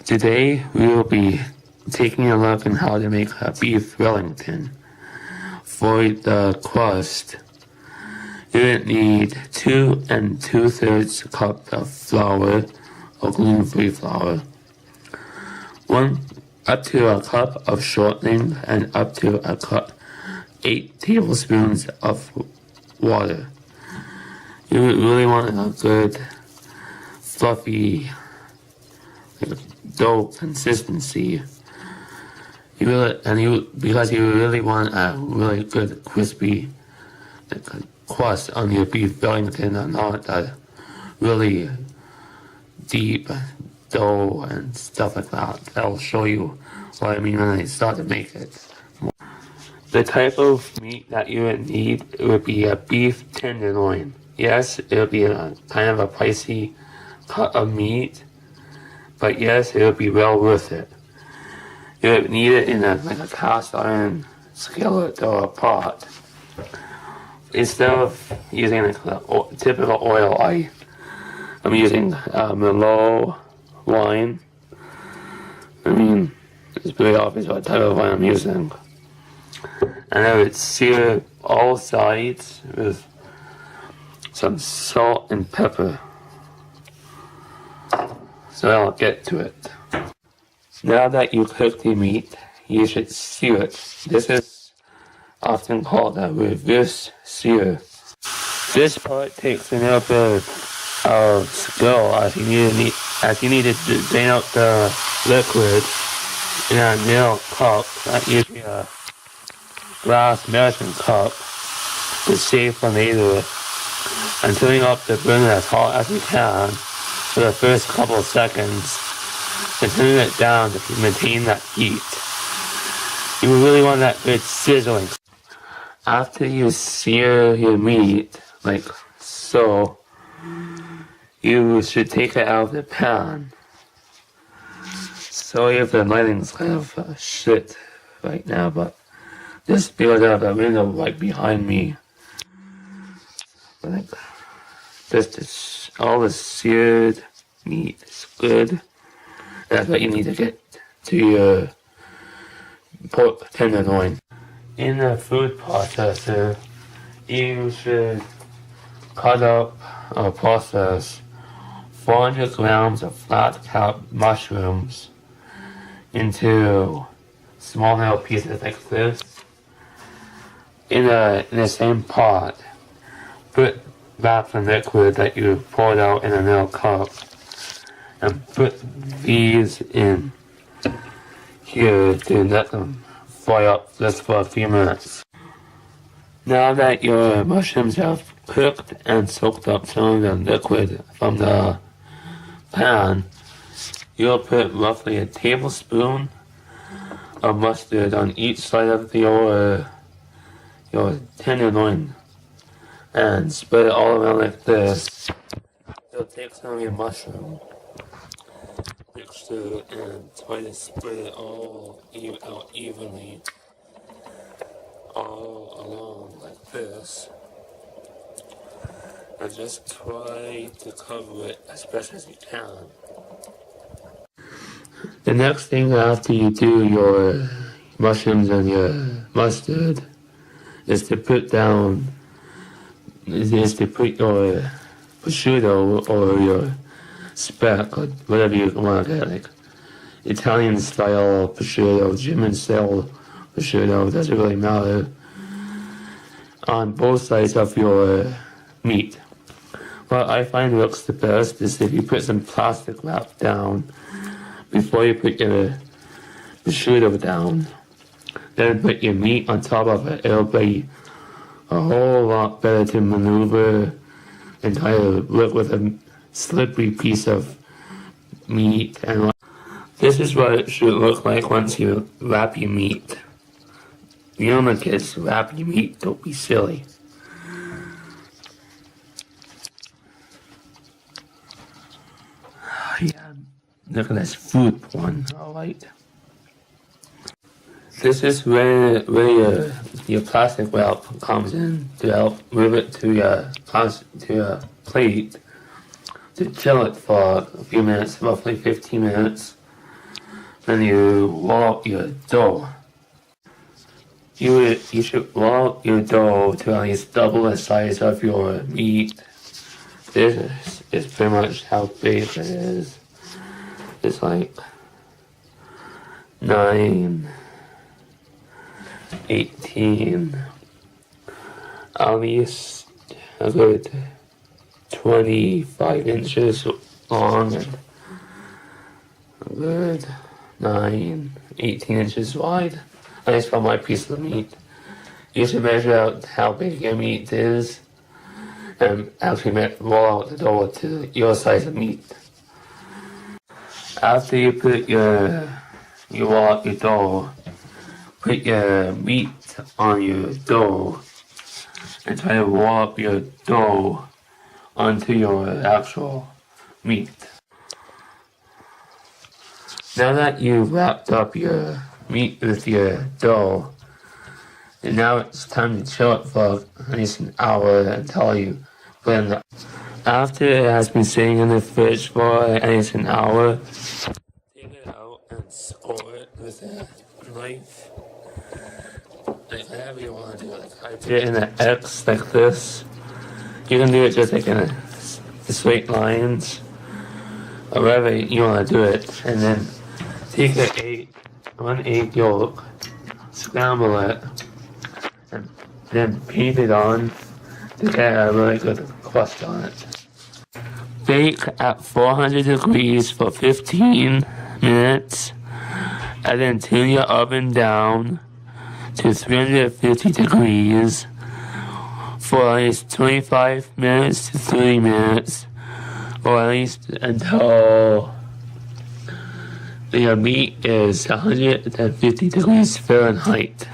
Today we will be taking a look at how to make a beef Wellington. For the crust, you will need 2 2/3 cups of flour or gluten-free flour, up to a cup of shortening, and up to 8 tablespoons of water. You really want a good fluffy dough consistency. Because you really want a really good crispy crust on your beef Wellington, and not a really deep dough and stuff like that. I'll show you what I mean when I start to make it. The type of meat that you would need would be a beef tenderloin. Yes, it would be a kind of a pricey cut of meat, but yes, it would be well worth it. You would need it in a cast iron skillet or a pot. Instead of using typical oil, I'm using Merlot wine. I mean, it's pretty obvious what type of wine I'm using. And I would sear all sides with some salt and pepper. So I'll get to it. Now that you cook the meat, you should sear it. This is often called a reverse sear. This part takes a little bit of skill, as you need to drain out the liquid in a little cup, usually a glass measuring cup, to save for later, and turning up the burner as hot as you can for the first couple of seconds, and turning it down to maintain that heat. You really want that good sizzling. After you sear your meat, like so, you should take it out of the pan. Sorry if the lighting's kind of shit right now, but just because I have a window right behind me. Like, all the seared meat is good. That's what you need to get to your pork tenderloin. In a food processor, you should cut up or process 400 grams of flat-cap mushrooms into small little pieces like this. In the same pot, put back the liquid that you poured out in a little cup, and put these in here to let them fry up just for a few minutes. Now that your mushrooms have cooked and soaked up some of the liquid from the pan, you'll put roughly a tablespoon of mustard on each side of your tenderloin, and spread it all around like this. You'll take some of your mushroom mixture and try to spread it all out evenly, all along like this. And just try to cover it as best as you can. The next thing after you do your mushrooms and your mustard is to put your prosciutto or your speck, or whatever you want to get, like Italian style prosciutto, German style prosciutto, doesn't really matter, on both sides of your meat. What I find works the best is if you put some plastic wrap down before you put your prosciutto down, then put your meat on top of it. It'll be a whole lot better to maneuver and try to work with a slippery piece of meat. And this is what it should look like once you wrap your meat. You know, my kids, wrap your meat, don't be silly. Yeah, look at this food porn, alright. This is where your plastic wrap comes in to help move it to your plate to chill it for a few minutes, roughly 15 minutes, Then you roll out your dough. You should roll out your dough to at least double the size of your meat. This is pretty much how big it is. It's like 9, 18, at least a good 25 inches long and a good 9, 18 inches wide. At least for my piece of meat. You should measure out how big your meat is and actually roll out the dough to your size of meat. After you roll out your dough, put your meat on your dough and try to roll up your dough onto your actual meat. Now that you've wrapped up your meat with your dough, and now it's time to chill it for at least an hour until you blend it. After it has been sitting in the fridge for at least an hour, take it out and score it with a knife. Like whatever you want to do, like I put it in an X like this. You can do it just like in a straight lines, or wherever you want to do it, and then take one egg yolk, scramble it, and then paint it on to get a really good crust on it. Bake at 400 degrees for 15 minutes, and then turn your oven down to 350 degrees for at least 25 minutes to 30 minutes, or at least until your meat is 150 degrees Fahrenheit.